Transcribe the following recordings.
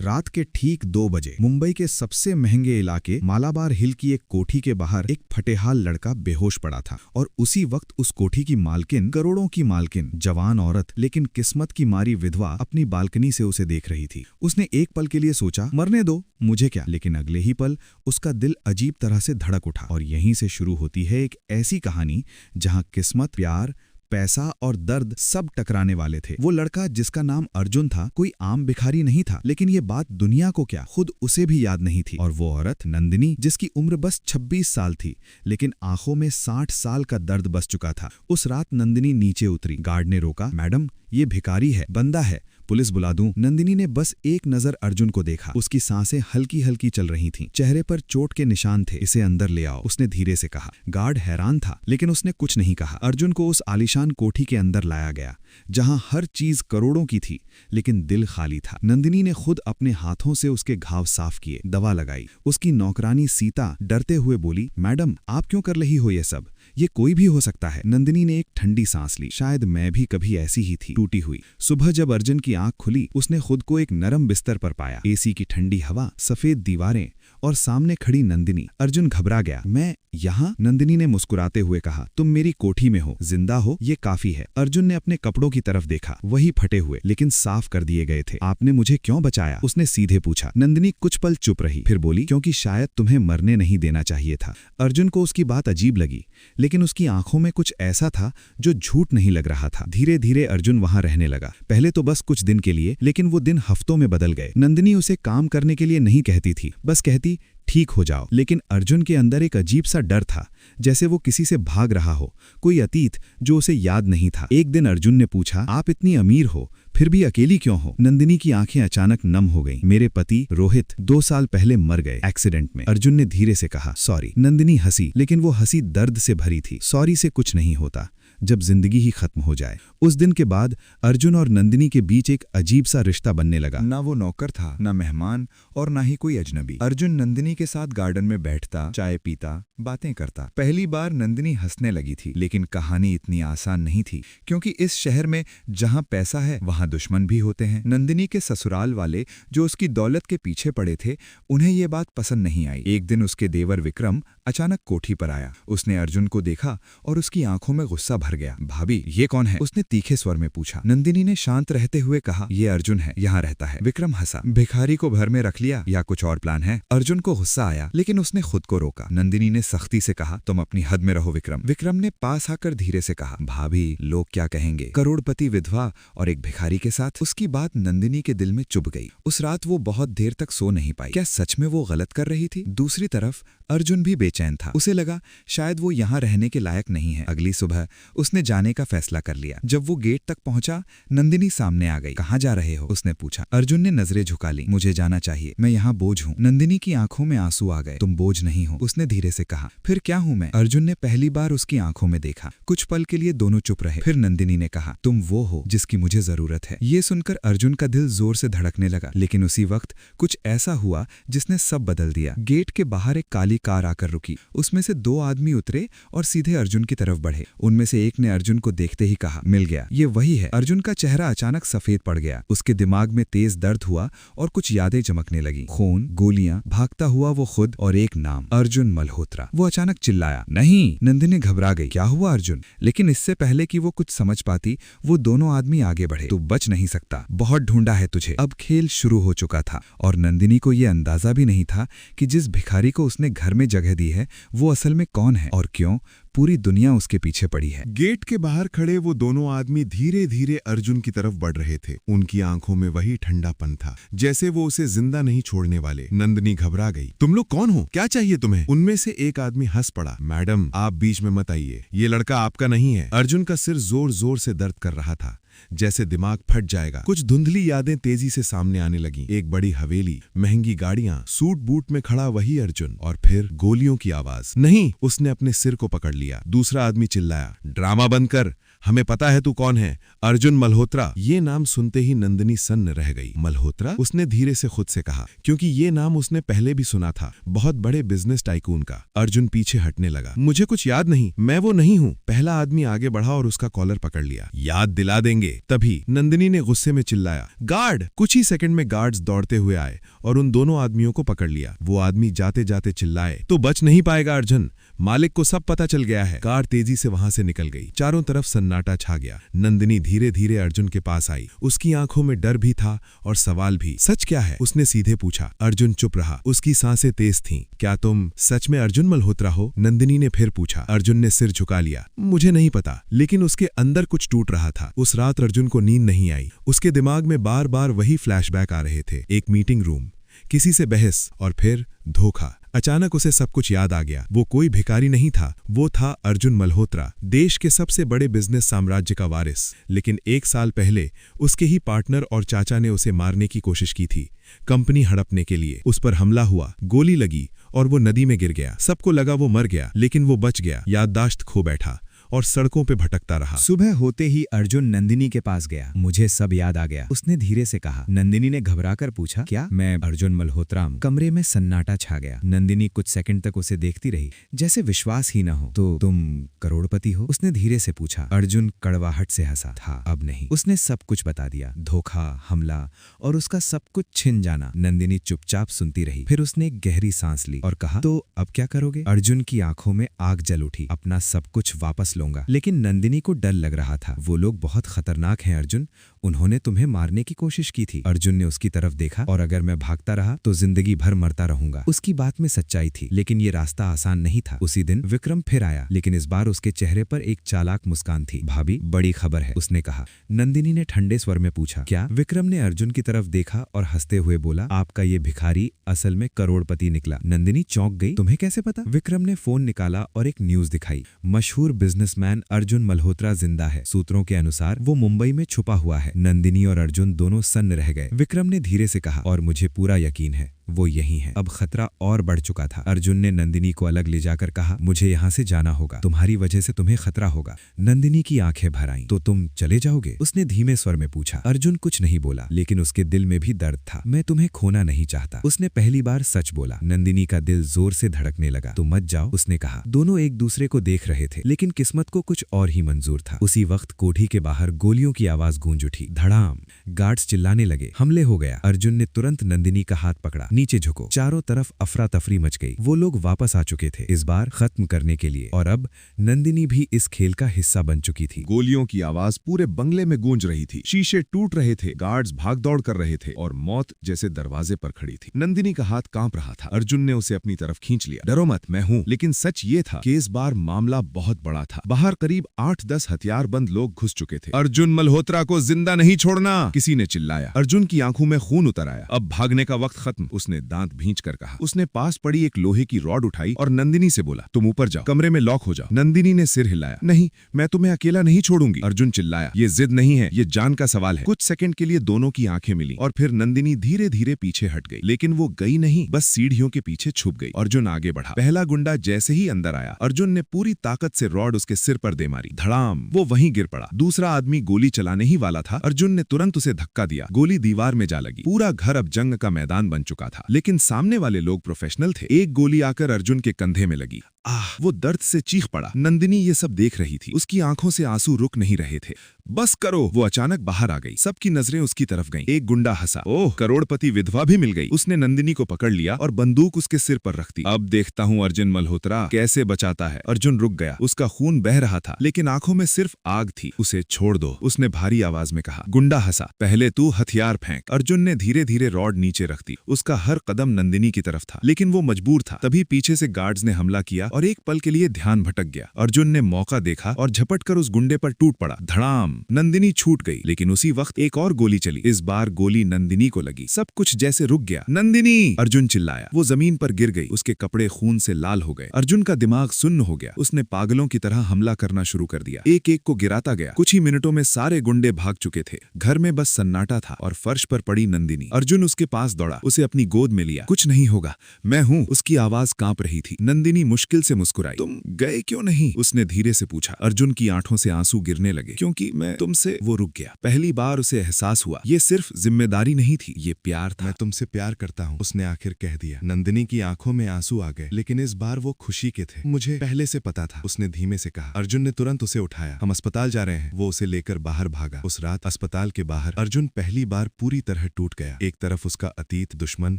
रात के ठीक 2 बजे मुंबई के सबसे महंगे इलाके मालाबार हिल की एक कोठी के बाहर एक फटेहाल लड़का बेहोश पड़ा था और उसी वक्त उस कोठी की मालकिन, करोड़ों की मालकिन, जवान औरत लेकिन किस्मत की मारी विधवा अपनी बालकनी से उसे देख रही थी। उसने एक पल के लिए सोचा, मरने दो, मुझे क्या। लेकिन अगले ही पल उसका दिल अजीब तरह से धड़क उठा। और यहीं से शुरू होती है एक ऐसी कहानी जहां किस्मत, प्यार, पैसा और दर्द सब टकराने वाले थे। वो लड़का जिसका नाम अर्जुन था कोई आम भिखारी नहीं था, लेकिन ये बात दुनिया को क्या, खुद उसे भी याद नहीं थी। और वो औरत नंदिनी, जिसकी उम्र बस 26 साल थी, लेकिन आंखों में 60 साल का दर्द बस चुका था। उस रात नंदिनी नीचे उतरी। गार्ड ने रोका, मैडम ये भिखारी है, बंदा है, पुलिस बुला दूं? नंदिनी ने बस एक नजर अर्जुन को देखा। उसकी सांसें हल्की हल्की चल रही थीं, चेहरे पर चोट के निशान थे। इसे अंदर ले आओ, उसने धीरे से कहा। गार्ड हैरान था, लेकिन उसने कुछ नहीं कहा। अर्जुन को उस आलीशान कोठी के अंदर लाया गया, जहां हर चीज करोड़ों की थी, लेकिन दिल खाली था। नंदिनी ने खुद अपने हाथों से उसके घाव साफ किए, दवा लगाई। उसकी नौकरानी सीता डरते हुए बोली, मैडम आप क्यों कर रही हो ये सब? ये कोई भी हो सकता है। नंदिनी ने एक ठंडी सांस ली। शायद मैं भी कभी ऐसी ही थी, टूटी हुई। सुबह जब अर्जुन की आंख खुली, उसने खुद को एक नरम बिस्तर पर पाया। एसी की ठंडी हवा, सफेद दीवारें और सामने खड़ी नंदिनी। अर्जुन घबरा गया। मैं यहाँ? नंदिनी ने मुस्कुराते हुए कहा, तुम मेरी कोठी में हो, जिंदा हो, ये काफी है। अर्जुन ने अपने कपड़ों की तरफ देखा, वही फटे हुए लेकिन साफ कर दिए गए थे। आपने मुझे क्यों बचाया? उसने सीधे पूछा। नंदिनी कुछ पल चुप रही, फिर बोली, क्योंकि शायद तुम्हें मरने नहीं देना चाहिए था। अर्जुन को उसकी बात अजीब लगी, लेकिन उसकी आंखों में कुछ ऐसा था जो झूठ नहीं लग रहा था। धीरे धीरे अर्जुन वहां रहने लगा। पहले तो बस कुछ दिन के लिए, लेकिन वो दिन हफ्तों में बदल गए। नंदिनी उसे काम करने के लिए नहीं कहती थी, बस कहती ठीक हो जाओ। लेकिन अर्जुन के अंदर एक अजीब सा डर था, जैसे वो किसी से भाग रहा हो, कोई अतीत जो उसे याद नहीं था। एक दिन अर्जुन ने पूछा, आप इतनी अमीर हो, फिर भी अकेली क्यों हो? नंदिनी की आंखें अचानक नम हो गईं। मेरे पति रोहित 2 साल पहले मर गए एक्सीडेंट में। अर्जुन ने धीरे से कहा, सॉरी। नंदिनी हंसी, लेकिन वो हंसी दर्द से भरी थी। सॉरी से कुछ नहीं होता जब जिंदगी ही खत्म हो जाए। उस दिन के बाद अर्जुन और नंदिनी के बीच एक अजीब सा रिश्ता बनने लगा। ना वो नौकर था, ना मेहमान और ना ही कोई अजनबी। अर्जुन नंदिनी के साथ गार्डन में बैठता, चाय पीता, बातें करता। पहली बार नंदिनी हंसने लगी थी, लेकिन कहानी इतनी आसान नहीं थी, क्योंकि इस शहर में जहां पैसा है वहां दुश्मन भी होते हैं। नंदिनी के ससुराल वाले जो उसकी दौलत के पीछे पड़े थे, उन्हें ये बात पसंद नहीं आई। एक दिन उसके देवर विक्रम अचानक कोठी पर आया। उसने अर्जुन को देखा और उसकी आंखों में गुस्सा भर गया। भाभी ये कौन है? उसने तीखे स्वर में पूछा। नंदिनी ने शांत रहते हुए कहा, ये अर्जुन है, यहाँ रहता है। विक्रम हंसा। भिखारी को घर में रख लिया या कुछ और प्लान है? अर्जुन को गुस्सा आया, लेकिन उसने खुद को रोका। नंदिनी ने सख्ती से कहा, तुम अपनी हद में रहो विक्रम। विक्रम ने पास आकर धीरे से कहा, भाभी लोग क्या कहेंगे? करोड़पति विधवा और एक भिखारी के साथ? उसकी बात नंदिनी के दिल में चुभ गई। उस रात वो बहुत देर तक सो नहीं पाई। क्या सच में वो गलत कर रही थी? दूसरी तरफ अर्जुन भी बेचैन था। उसे लगा शायद वो यहाँ रहने के लायक नहीं है। अगली सुबह उसने जाने का फैसला कर लिया। जब वो गेट तक पहुंचा, नंदिनी सामने आ गई। कहाँ जा रहे हो? उसने पूछा। अर्जुन ने नजरें झुका ली। मुझे जाना चाहिए, मैं यहाँ बोझ हूँ। नंदिनी की आंखों में आंसू आ गए। तुम बोझ नहीं हो, उसने धीरे से कहा। फिर क्या हूँ मैं? अर्जुन ने पहली बार उसकी आंखों में देखा। कुछ पल के लिए दोनों चुप रहे। फिर नंदिनी ने कहा, तुम वो हो जिसकी मुझे जरूरत है। ये सुनकर अर्जुन का दिल जोर से धड़कने लगा, लेकिन उसी वक्त कुछ ऐसा हुआ जिसने सब बदल दिया। गेट के बाहर एक काली कार आकर रुकी। उसमें से 2 आदमी उतरे और सीधे अर्जुन की तरफ बढ़े। उनमें से एक ने अर्जुन को देखते ही कहा, मिल गया, ये वही है। अर्जुन का चेहरा अचानक सफेद पड़ गया। उसके दिमाग में तेज दर्द हुआ और कुछ यादें चमकने लगी। खून, गोलियां, भागता हुआ वो खुद और एक नाम, अर्जुन मल्होत्रा। वो अचानक चिल्लाया, नहीं। नंदिनी घबरा गई। क्या हुआ अर्जुन? लेकिन इससे पहले कि वो कुछ समझ पाती, वो दोनों आदमी आगे बढ़े। तू बच नहीं सकता, बहुत ढूंढा है तुझे। अब खेल शुरू हो चुका था और नंदिनी को ये अंदाजा भी नहीं था कि जिस भिखारी को उसने घर में जगह दी है वो असल में कौन है और क्यों पूरी दुनिया उसके पीछे पड़ी है। गेट के बाहर खड़े वो दोनों आदमी धीरे धीरे अर्जुन की तरफ बढ़ रहे थे। उनकी आंखों में वही ठंडापन था, जैसे वो उसे जिंदा नहीं छोड़ने वाले। नंदिनी घबरा गई। तुम लोग कौन हो? क्या चाहिए तुम्हें? उनमें से एक आदमी हंस पड़ा। मैडम आप बीच में मत आइए, ये लड़का आपका नहीं है। अर्जुन का सिर जोर जोर से दर्द कर रहा था, जैसे दिमाग फट जाएगा। कुछ धुंधली यादें तेजी से सामने आने लगीं। एक बड़ी हवेली, महंगी गाड़ियां, सूट बूट में खड़ा वही अर्जुन, और फिर गोलियों की आवाज। नहीं, उसने अपने सिर को पकड़ लिया। दूसरा आदमी चिल्लाया, ड्रामा बंद कर, हमें पता है तू कौन है, अर्जुन मल्होत्रा। ये नाम सुनते ही नंदिनी सन्न रह गई। मल्होत्रा? उसने धीरे से खुद से कहा, क्योंकि ये नाम उसने पहले भी सुना था, बहुत बड़े बिजनेस टाइकून का। अर्जुन पीछे हटने लगा। मुझे कुछ याद नहीं, मैं वो नहीं हूँ। पहला आदमी आगे बढ़ा और उसका कॉलर पकड़ लिया। याद दिला देंगे। तभी नंदिनी ने गुस्से में चिल्लाया, गार्ड! कुछ ही सेकंड में गार्ड्स दौड़ते हुए आए और उन दोनों आदमियों को पकड़ लिया। वो आदमी जाते जाते चिल्लाए, तो बच नहीं पाएगा अर्जुन, मालिक को सब पता चल गया है। कार तेजी से वहां से निकल गई। चारों तरफ सन्नाटा छा गया। नंदिनी धीरे धीरे अर्जुन के पास आई। उसकी आंखों में डर भी था और सवाल भी। सच क्या है? उसने सीधे पूछा। अर्जुन चुप रहा। उसकी सांसें तेज थीं। क्या तुम सच में अर्जुन मल्होत्रा हो? नंदिनी ने फिर पूछा। अर्जुन ने सिर झुका लिया। मुझे नहीं पता, लेकिन उसके अंदर कुछ टूट रहा था। उस रात अर्जुन को नींद नहीं आई। उसके दिमाग में बार बार वही फ्लैशबैक आ रहे थे। एक मीटिंग रूम, किसी से बहस और फिर धोखा। अचानक उसे सब कुछ याद आ गया। वो कोई भिखारी नहीं था, वो था अर्जुन मल्होत्रा, देश के सबसे बड़े बिजनेस साम्राज्य का वारिस। लेकिन 1 साल पहले उसके ही पार्टनर और चाचा ने उसे मारने की कोशिश की थी, कंपनी हड़पने के लिए। उस पर हमला हुआ, गोली लगी और वो नदी में गिर गया। सबको लगा वो मर गया, लेकिन वो बच गया। याददाश्त खो बैठा और सड़कों पे भटकता रहा। सुबह होते ही अर्जुन नंदिनी के पास गया। मुझे सब याद आ गया, उसने धीरे से कहा। नंदिनी ने घबराकर पूछा, क्या? मैं अर्जुन मल्होत्रा हूं। कमरे में सन्नाटा छा गया। नंदिनी कुछ सेकंड तक उसे देखती रही, जैसे विश्वास ही न हो। तो तुम करोड़पति हो? उसने धीरे से पूछा। अर्जुन कड़वाहट से हंसा। था, अब नहीं। उसने सब कुछ बता दिया, धोखा, हमला और उसका सब कुछ छिन जाना। नंदिनी चुपचाप सुनती रही। फिर उसने एक गहरी सांस ली और कहा, तो अब क्या करोगे? अर्जुन की आंखों में आग जल उठी। अपना सब कुछ वापस लूंगा। लेकिन नंदिनी को डर लग रहा था। वो लोग बहुत खतरनाक हैं अर्जुन, उन्होंने तुम्हें मारने की कोशिश की थी। अर्जुन ने उसकी तरफ देखा। और अगर मैं भागता रहा तो जिंदगी भर मरता रहूंगा। उसकी बात में सच्चाई थी, लेकिन ये रास्ता आसान नहीं था। उसी दिन विक्रम फिर आया, लेकिन इस बार उसके चेहरे पर एक चालाक मुस्कान थी। भाभी, बड़ी खबर है, उसने कहा। नंदिनी ने ठंडे स्वर में पूछा, क्या? विक्रम ने अर्जुन की तरफ देखा और हंसते हुए बोला, आपका ये भिखारी असल में करोड़पति निकला। नंदिनी चौंक गई। तुम्हें कैसे पता? विक्रम ने फोन निकाला और एक न्यूज दिखाई। मशहूर बिजनेसमैन अर्जुन मल्होत्रा जिंदा है। सूत्रों के अनुसार वो मुंबई में छुपा हुआ है। नंदिनी और अर्जुन दोनों सन्न रह गए। विक्रम ने धीरे से कहा, और मुझे पूरा यकीन है वो यही है। अब खतरा और बढ़ चुका था। अर्जुन ने नंदिनी को अलग ले जाकर कहा, मुझे यहाँ से जाना होगा, तुम्हारी वजह से तुम्हें खतरा होगा। नंदिनी की आंखें भर आईं। तो तुम चले जाओगे? उसने धीमे स्वर में पूछा। अर्जुन कुछ नहीं बोला, लेकिन उसके दिल में भी दर्द था। मैं तुम्हें खोना नहीं चाहता, उसने पहली बार सच बोला। नंदिनी का दिल जोर से धड़कने लगा। तुम मत जाओ, उसने कहा। दोनों एक दूसरे को देख रहे थे, लेकिन किस्मत को कुछ और ही मंजूर था। उसी वक्त कोठी के बाहर गोलियों की आवाज गूंज उठी। धड़ाम। गार्ड्स चिल्लाने लगे, हमले हो गया। अर्जुन ने तुरंत नंदिनी का हाथ पकड़ा। नीचे झुको। चारों तरफ अफरा तफरी मच गई। वो लोग वापस आ चुके थे, इस बार खत्म करने के लिए। और अब नंदिनी भी इस खेल का हिस्सा बन चुकी थी। गोलियों की आवाज पूरे बंगले में गूंज रही थी। शीशे टूट रहे थे, गार्ड्स भाग दौड़ कर रहे थे और मौत जैसे दरवाजे पर खड़ी थी। नंदिनी का हाथ कांप रहा था। अर्जुन ने उसे अपनी तरफ खींच लिया। डरो मत, मैं हूं। लेकिन सच ये था कि इस बार मामला बहुत बड़ा था। बाहर करीब 8-10 हथियारबंद लोग घुस चुके थे। अर्जुन मल्होत्रा को जिंदा नहीं छोड़ना, किसी ने चिल्लाया। अर्जुन की आंखों में खून उतर आया। अब भागने का वक्त खत्म, उसने दांत भींच कर कहा। उसने पास पड़ी एक लोहे की रॉड उठाई और नंदिनी से बोला, तुम ऊपर जाओ, कमरे में लॉक हो जाओ। नंदिनी ने सिर हिलाया। नहीं, मैं तुम्हें अकेला नहीं छोड़ूंगी। अर्जुन चिल्लाया, ये जिद नहीं है, ये जान का सवाल है। कुछ सेकंड के लिए दोनों की आंखें मिली और फिर नंदिनी धीरे धीरे पीछे हट गई। लेकिन वो गई नहीं, बस सीढ़ियों के पीछे छुप गई। अर्जुन आगे बढ़ा। पहला गुंडा जैसे ही अंदर आया, अर्जुन ने पूरी ताकत से रॉड उसके सिर पर दे मारी। धड़ाम, वो वहीं गिर पड़ा। दूसरा आदमी गोली चलाने ही वाला था। अर्जुन ने तुरंत उसे धक्का दिया। गोली दीवार में जा लगी। पूरा घर अब जंग का मैदान बन चुका था। लेकिन सामने वाले लोग प्रोफेशनल थे। एक गोली आकर अर्जुन के कंधे में लगी। आह, वो दर्द से चीख पड़ा। नंदिनी ये सब देख रही थी। उसकी आंखों से आंसू रुक नहीं रहे थे। बस करो, वो अचानक बाहर आ गई। सबकी नजरें उसकी तरफ गईं। एक गुंडा हंसा। ओह, करोड़पति विधवा भी मिल गई। उसने नंदिनी को पकड़ लिया और बंदूक उसके सिर पर रख दी। अब देखता हूँ अर्जुन मल्होत्रा कैसे बचाता है। अर्जुन रुक गया। उसका खून बह रहा था, लेकिन आंखों में सिर्फ आग थी। उसे छोड़ दो, उसने भारी आवाज में कहा। गुंडा हंसा। पहले तू हथियार फेंक। अर्जुन ने धीरे धीरे रॉड नीचे रख दी। उसका हर कदम नंदिनी की तरफ था, लेकिन वो मजबूर था। तभी पीछे से गार्ड्स ने हमला किया और एक पल के लिए ध्यान भटक गया। अर्जुन ने मौका देखा और झपटकर उस गुंडे पर टूट पड़ा। धड़ाम, नंदिनी छूट गई। लेकिन उसी वक्त एक और गोली चली। इस बार गोली नंदिनी को लगी। सब कुछ जैसे रुक गया। नंदिनी, अर्जुन चिल्लाया। वो जमीन पर गिर गई। उसके कपड़े खून से लाल हो गए। अर्जुन का दिमाग सुन्न हो गया। उसने पागलों की तरह हमला करना शुरू कर दिया। एक एक को गिराता गया। कुछ ही मिनटों में सारे गुंडे भाग चुके थे। घर में बस सन्नाटा था और फर्श पर पड़ी नंदिनी। अर्जुन उसके पास दौड़ा, उसे अपनी गोद में लिया। कुछ नहीं होगा, मैं हूं, उसकी आवाज कांप रही थी। नंदिनी मुश्किल दिल से मुस्कुराई। तुम गए क्यों नहीं? उसने धीरे से पूछा। अर्जुन की आंखों से आंसू गिरने लगे। क्योंकि मैं तुमसे। वो रुक गया। पहली बार उसे एहसास हुआ ये सिर्फ जिम्मेदारी नहीं थी, ये प्यार था। मैं तुमसे प्यार करता हूँ, उसने आखिर कह दिया। नंदिनी की आंखों में आंसू आ गए, लेकिन इस बार वो खुशी के थे। मुझे पहले से पता था, उसने धीमे से कहा। अर्जुन ने तुरंत उसे उठाया। हम अस्पताल जा रहे हैं। वो उसे लेकर बाहर भागा। उस रात अस्पताल के बाहर अर्जुन पहली बार पूरी तरह टूट गया। एक तरफ उसका अतीत दुश्मन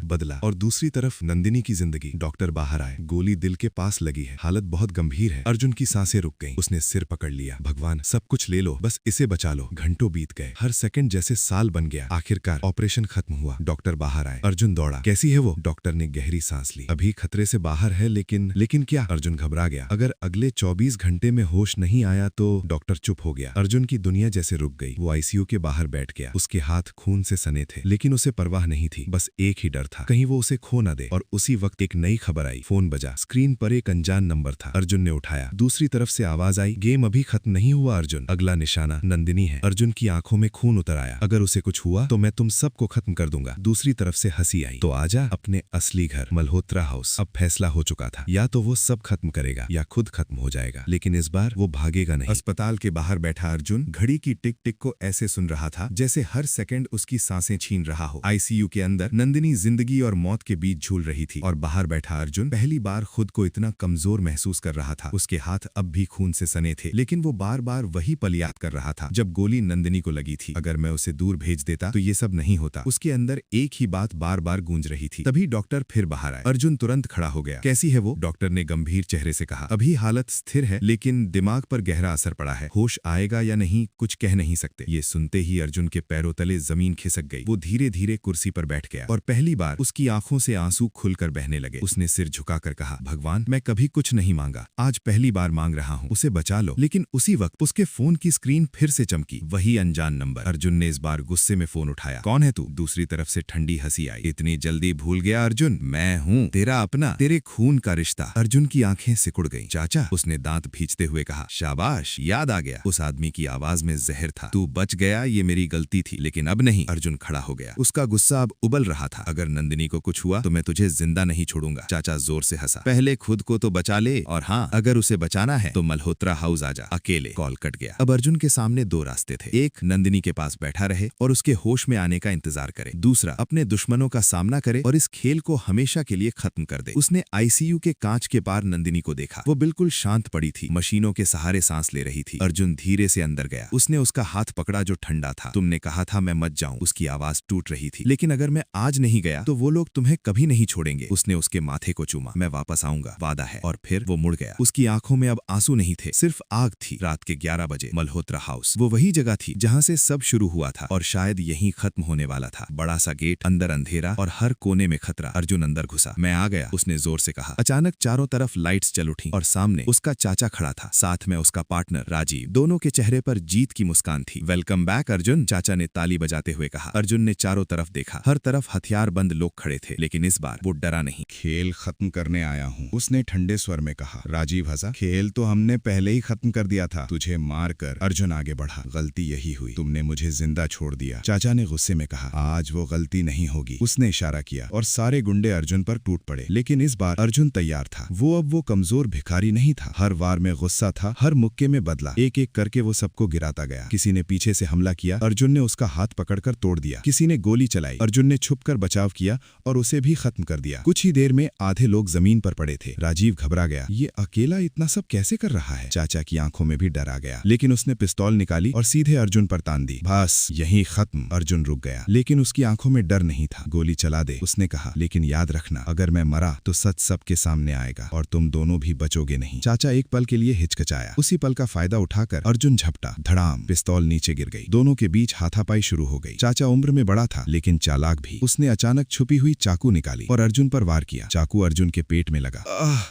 बदला और दूसरी तरफ नंदिनी की जिंदगी। डॉक्टर बाहर आए। गोली दिल के पास लगी है, हालत बहुत गंभीर है। अर्जुन की सांसें रुक गईं। उसने सिर पकड़ लिया। भगवान, सब कुछ ले लो, बस इसे बचा लो। घंटों बीत गए, हर सेकंड जैसे साल बन गया। आखिरकार ऑपरेशन खत्म हुआ। डॉक्टर बाहर आए। अर्जुन दौड़ा। कैसी है वो? डॉक्टर ने गहरी सांस ली। अभी खतरे से बाहर है, लेकिन क्या? अर्जुन घबरा गया। अगर अगले 24 घंटे में होश नहीं आया तो? डॉक्टर चुप हो गया। अर्जुन की दुनिया जैसे रुक गई। वो आईसीयू के बाहर बैठ गया। उसके हाथ खून से सने थे, लेकिन उसे परवाह नहीं थी। बस एक ही डर था, कहीं वो उसे खो न दे। और उसी वक्त एक नई खबर आई। फोन बजा। स्क्रीन पर एक अनजान नंबर था। अर्जुन ने उठाया। दूसरी तरफ से आवाज आई, गेम अभी खत्म नहीं हुआ अर्जुन, अगला निशाना नंदिनी है। अर्जुन की आंखों में खून उतर आया। अगर उसे कुछ हुआ तो मैं तुम सबको खत्म कर दूंगा। दूसरी तरफ से हंसी आई। तो आजा अपने असली घर मल्होत्रा हाउस। अब फैसला हो चुका था, या तो वो सब खत्म करेगा या खुद खत्म हो जाएगा, लेकिन इस बार वो भागेगा नहीं। अस्पताल के बाहर बैठा अर्जुन घड़ी की टिक टिक को ऐसे सुन रहा था जैसे हर सेकंड उसकी सांसें छीन रहा हो। आईसीयू के अंदर नंदिनी जिंदगी और मौत के बीच झूल रही थी, और बाहर बैठा अर्जुन पहली बार खुद को इतना कमजोर महसूस कर रहा था। उसके हाथ अब भी खून से सने थे, लेकिन वो बार बार वही पल याद कर रहा था जब गोली नंदिनी को लगी थी। अगर मैं उसे दूर भेज देता तो ये सब नहीं होता। उसके अंदर एक ही बात बार बार गूंज रही थी। तभी डॉक्टर फिर बाहर आए। अर्जुन तुरंत खड़ा हो गया। कैसी है वो? डॉक्टर ने गंभीर चेहरे से कहा। अभी हालत स्थिर है, लेकिन दिमाग पर गहरा असर पड़ा है। होश आएगा या नहीं कुछ कह नहीं सकते। ये सुनते ही अर्जुन के पैरों तले जमीन खिसक गई। वो धीरे धीरे कुर्सी पर बैठ गया और पहली बार उसकी आंखों से आंसू खुलकर बहने लगे। उसने सिर झुकाकर कहा, भगवान, मैं कभी कुछ नहीं मांगा, आज पहली बार मांग रहा हूँ, उसे बचा लो। लेकिन उसी वक्त उसके फोन की स्क्रीन फिर से चमकी। वही अनजान नंबर। अर्जुन ने इस बार गुस्से में फोन उठाया। कौन है तू? दूसरी तरफ से ठंडी हंसी आई। इतनी जल्दी भूल गया अर्जुन? मैं हूँ तेरा अपना, तेरे खून का रिश्ता। अर्जुन की आंखें सिकुड़ गईं। चाचा, उसने दांत भींचते हुए कहा। शाबाश, याद आ गया। उस आदमी की आवाज में जहर था। तू बच गया, ये मेरी गलती थी, लेकिन अब नहीं। अर्जुन खड़ा हो गया। उसका गुस्सा अब उबल रहा था। अगर नंदिनी को कुछ हुआ तो मैं तुझे जिंदा नहीं छोड़ूंगा। चाचा जोर से हंसा। पहले खुद को तो बचा ले, और हाँ, अगर उसे बचाना है तो मल्होत्रा हाउस आजा अकेले। कॉल कट गया। अब अर्जुन के सामने दो रास्ते थे। एक, नंदिनी के पास बैठा रहे और उसके होश में आने का इंतजार करे। दूसरा, अपने दुश्मनों का सामना करे और इस खेल को हमेशा के लिए खत्म कर दे। उसने आईसीयू के कांच के पार नंदिनी को देखा। वो बिल्कुल शांत पड़ी थी, मशीनों के सहारे सांस ले रही थी। अर्जुन धीरे से अंदर गया। उसने उसका हाथ पकड़ा जो ठंडा था। तुमने कहा था मैं मत जाऊं, उसकी आवाज टूट रही थी। लेकिन अगर मैं आज नहीं गया तो वो लोग तुम्हें कभी नहीं छोड़ेंगे। उसने उसके माथे को चूमा। मैं वापस आऊंगा, वादा है। और फिर वो मुड़ गया। उसकी आंखों में अब आंसू नहीं थे, सिर्फ आग थी। रात के 11 बजे मल्होत्रा हाउस, वो वही जगह थी जहां से सब शुरू हुआ था और शायद यहीं खत्म होने वाला था। बड़ा सा गेट, अंदर अंधेरा और हर कोने में खतरा। अर्जुन अंदर घुसा। मैं आ गया, उसने जोर से कहा। अचानक चारों तरफ लाइट्स जल उठी और सामने उसका चाचा खड़ा था, साथ में उसका पार्टनर राजीव। दोनों के चेहरे पर जीत की मुस्कान थी। वेलकम बैक अर्जुन, चाचा ने ताली बजाते हुए कहा। अर्जुन ने चारों तरफ देखा। हर तरफ हथियार बंद लोग खड़े थे, लेकिन इस बार वो डरा नहीं। खेल खत्म करने आया हूँ, उसने ठंडे स्वर में कहा। राजीव हंसा। खेल तो हमने पहले ही खत्म कर दिया था, तुझे मार कर। अर्जुन आगे बढ़ा। गलती यही हुई, तुमने मुझे जिंदा छोड़ दिया। चाचा ने गुस्से में कहा। आज वो गलती नहीं होगी, उसने इशारा किया और सारे गुंडे अर्जुन पर टूट पड़े। लेकिन इस बार अर्जुन तैयार था। वो कमजोर भिखारी नहीं था। हर वार में गुस्सा था, हर मुक्के में बदला। एक एक करके वो सबको गिराता गया। किसी ने पीछे से हमला किया, अर्जुन ने उसका हाथ पकड़कर तोड़ दिया। किसी ने गोली चलाई, अर्जुन ने छुपकर बचाव किया और उसे भी खत्म कर दिया। कुछ ही देर में आधे लोग जमीन पर पड़े थे। राजीव घबरा गया। ये अकेला इतना सब कैसे कर रहा है? चाचा की आंखों में भी डर आ गया, लेकिन उसने पिस्तौल निकाली और सीधे अर्जुन पर तान दी। बस यही खत्म। अर्जुन रुक गया, लेकिन उसकी आंखों में डर नहीं था। गोली चला दे, उसने कहा, लेकिन याद रखना, अगर मैं मरा तो सच सबके सामने आएगा और तुम दोनों भी बचोगे नहीं। चाचा एक पल के लिए हिचकिचाया। उसी पल का फायदा उठाकर अर्जुन झपटा। धड़ाम, पिस्तौल नीचे गिर गई। दोनों के बीच हाथापाई शुरू हो गई। चाचा उम्र में बड़ा था, लेकिन चालाक भी। उसने अचानक छुपी हुई चाकू निकाली और अर्जुन पर वार किया। चाकू अर्जुन के पेट में लगा।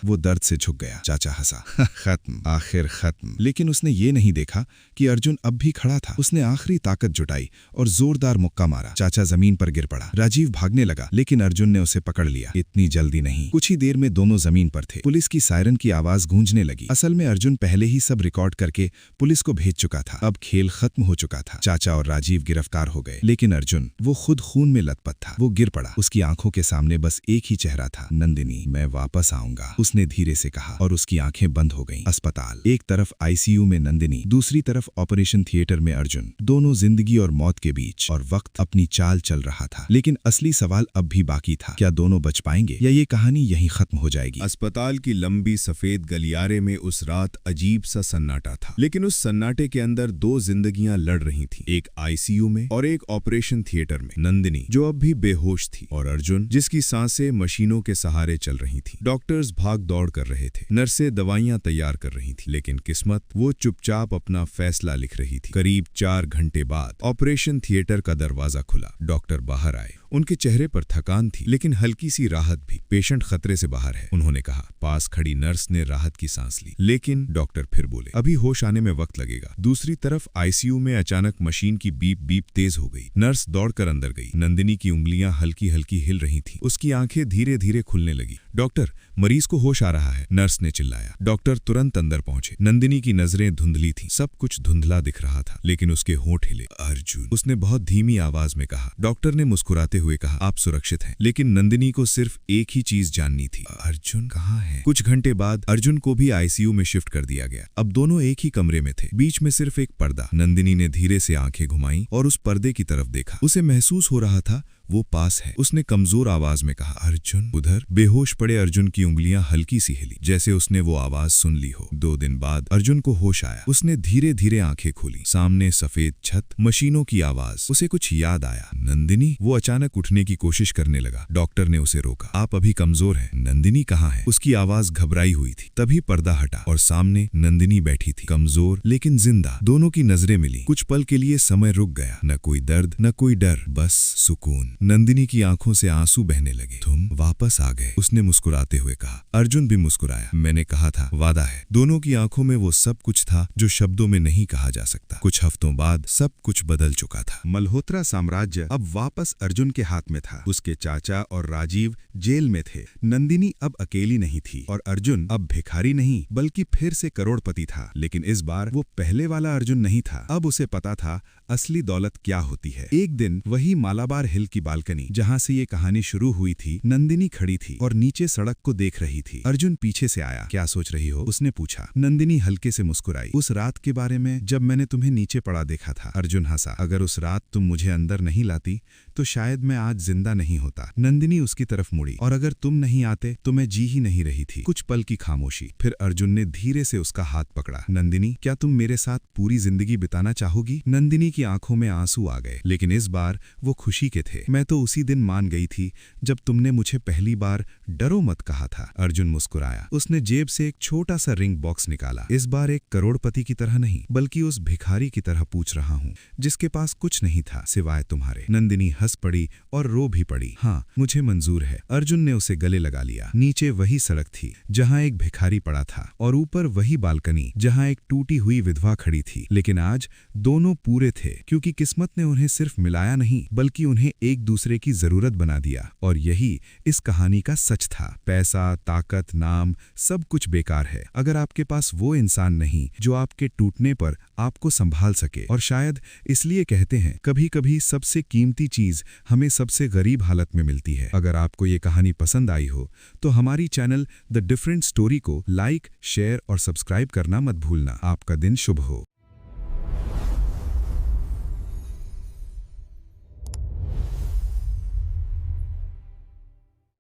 वो दर्द से झुक गया। चाचा हंसा। खत्म, आखिर खत्म। लेकिन उसने ये नहीं देखा कि अर्जुन अब भी खड़ा था। उसने आखिरी ताकत जुटाई और जोरदार मुक्का मारा। चाचा जमीन पर गिर पड़ा। राजीव भागने लगा, लेकिन अर्जुन ने उसे पकड़ लिया। इतनी जल्दी नहीं। कुछ ही देर में दोनों जमीन पर थे। पुलिस की सायरन की आवाज गूंजने लगी। असल में अर्जुन पहले ही सब रिकॉर्ड करके पुलिस को भेज चुका था। अब खेल खत्म हो चुका था। चाचा और राजीव गिरफ्तार हो गए, लेकिन अर्जुन, वो खुद खून में लथपथ था। वो गिर पड़ा। उसकी आंखों के सामने बस एक ही चेहरा था, नंदिनी। मैं वापस आऊंगा, उसने ने धीरे से कहा और उसकी आंखें बंद हो गईं। अस्पताल, एक तरफ आईसीयू में नंदिनी, दूसरी तरफ ऑपरेशन थिएटर में अर्जुन, दोनों जिंदगी और मौत के बीच, और वक्त अपनी चाल चल रहा था। लेकिन असली सवाल अब भी बाकी था, क्या दोनों बच पाएंगे या ये कहानी यहीं खत्म हो जाएगी? अस्पताल की लंबी सफेद गलियारे में उस रात अजीब सा सन्नाटा था, लेकिन उस सन्नाटे के अंदर दो जिंदगियां लड़ रही थीं, एक आईसीयू में और एक ऑपरेशन थिएटर में। नंदिनी जो अब भी बेहोश थी, और अर्जुन जिसकी सांसें मशीनों के सहारे चल रही थीं। डॉक्टर्स भाग दौड़ कर रहे थे, नर्सें दवाइयां तैयार कर रही थी, लेकिन किस्मत वो चुपचाप अपना फैसला लिख रही थी। करीब 4 घंटे बाद ऑपरेशन थिएटर का दरवाजा खुला। डॉक्टर बाहर आए। उनके चेहरे पर थकान थी, लेकिन हल्की सी राहत भी। पेशेंट खतरे से बाहर है, उन्होंने कहा। पास खड़ी नर्स ने राहत की सांस ली, लेकिन डॉक्टर फिर बोले, अभी होश आने में वक्त लगेगा। दूसरी तरफ आईसीयू में अचानक मशीन की बीप बीप तेज हो गई। नर्स दौड़कर अंदर गई। नंदिनी की उंगलियां हल्की हल्की हिल रही थीं, उसकी आंखें धीरे धीरे खुलने लगी। डॉक्टर, मरीज को होश आ रहा है, नर्स ने चिल्लाया। डॉक्टर तुरंत अंदर पहुंचे। नंदिनी की नजरें धुंधली थीं, सब कुछ धुंधला दिख रहा था, लेकिन उसके होंठ हिले। अर्जुन, उसने बहुत धीमी आवाज में कहा। डॉक्टर ने मुस्कुराते हुए कहा, आप सुरक्षित हैं। लेकिन नंदिनी को सिर्फ एक ही चीज जाननी थी, अर्जुन कहाँ है? कुछ घंटे बाद अर्जुन को भी आईसीयू में शिफ्ट कर दिया गया। अब दोनों एक ही कमरे में थे, बीच में सिर्फ एक पर्दा। नंदिनी ने धीरे से आंखें घुमाई और उस पर्दे की तरफ देखा। उसे महसूस हो रहा था वो पास है। उसने कमजोर आवाज में कहा, अर्जुन। उधर बेहोश पड़े अर्जुन की उंगलियां हल्की सी हिली, जैसे उसने वो आवाज सुन ली हो। 2 दिन बाद अर्जुन को होश आया। उसने धीरे धीरे आंखें खोली। सामने सफेद छत, मशीनों की आवाज। उसे कुछ याद आया। नंदिनी। वो अचानक उठने की कोशिश करने लगा। डॉक्टर ने उसे रोका। आप अभी कमजोर हैं। नंदिनी कहाँ है? उसकी आवाज घबराई हुई थी। तभी पर्दा हटा और सामने नंदिनी बैठी थी, कमजोर लेकिन जिंदा। दोनों की नजरें मिली। कुछ पल के लिए समय रुक गया। न कोई दर्द, न कोई डर, बस सुकून। नंदिनी की आंखों से आंसू बहने लगे। तुम वापस आ गए, उसने मुस्कुराते हुए कहा। अर्जुन भी मुस्कुराया। मैंने कहा था, वादा है। दोनों की आंखों में वो सब कुछ था जो शब्दों में नहीं कहा जा सकता। कुछ हफ्तों बाद सब कुछ बदल चुका था। मल्होत्रा साम्राज्य अब वापस अर्जुन के हाथ में था। उसके चाचा और राजीव जेल में थे। नंदिनी अब अकेली नहीं थी और अर्जुन अब भिखारी नहीं बल्कि फिर से करोड़पति था। लेकिन इस बार वो पहले वाला अर्जुन नहीं था। अब उसे पता था असली दौलत क्या होती है। एक दिन वही मालाबार हिल की बालकनी जहां से ये कहानी शुरू हुई थी, नंदिनी खड़ी थी और नीचे सड़क को देख रही थी। अर्जुन पीछे से आया। क्या सोच रही हो? उसने पूछा। नंदिनी हल्के से मुस्कुराई। उस रात के बारे में जब मैंने तुम्हें नीचे पड़ा देखा था। अर्जुन हंसा। अगर उस रात तुम मुझे अंदर नहीं लाती तो शायद मैं आज जिंदा नहीं होता। नंदिनी उसकी तरफ मुड़ी। और अगर तुम नहीं आते तो मैं जी ही नहीं रही थी। कुछ पल की खामोशी, फिर अर्जुन ने धीरे से उसका हाथ पकड़ा। नंदिनी, क्या तुम मेरे साथ पूरी जिंदगी बिताना चाहोगी? नंदिनी की आंखों में आंसू आ गए, लेकिन इस बार वो खुशी के थे। मैं तो उसी दिन मान गई थी जब तुमने मुझे पहली बार डरो मत कहा था। अर्जुन मुस्कुराया। उसने जेब से एक छोटा सा रिंग बॉक्स निकाला। इस बार एक करोड़पति की तरह नहीं बल्कि उस भिखारी की तरह पूछ रहा हूँ जिसके पास कुछ नहीं था सिवाय तुम्हारे। नंदिनी हंस पड़ी और रो भी पड़ी। हाँ, मुझे मंजूर है। अर्जुन ने उसे गले लगा लिया। नीचे वही सड़क थी जहाँ एक भिखारी पड़ा था और ऊपर वही बालकनी जहाँ एक टूटी हुई विधवा खड़ी थी। लेकिन आज दोनों पूरे थे, क्योंकि किस्मत ने उन्हें सिर्फ मिलाया नहीं बल्कि उन्हें एक दूसरे की जरूरत बना दिया। और यही इस कहानी का सच था। पैसा, ताकत, नाम, सब कुछ बेकार है अगर आपके पास वो इंसान नहीं जो आपके टूटने पर आपको संभाल सके। और शायद इसलिए कहते हैं, कभी कभी सबसे कीमती चीज हमें सबसे गरीब हालत में मिलती है। अगर आपको ये कहानी पसंद आई हो तो हमारी चैनल द डिफरेंट स्टोरी को लाइक, शेयर और सब्सक्राइब करना मत भूलना। आपका दिन शुभ हो।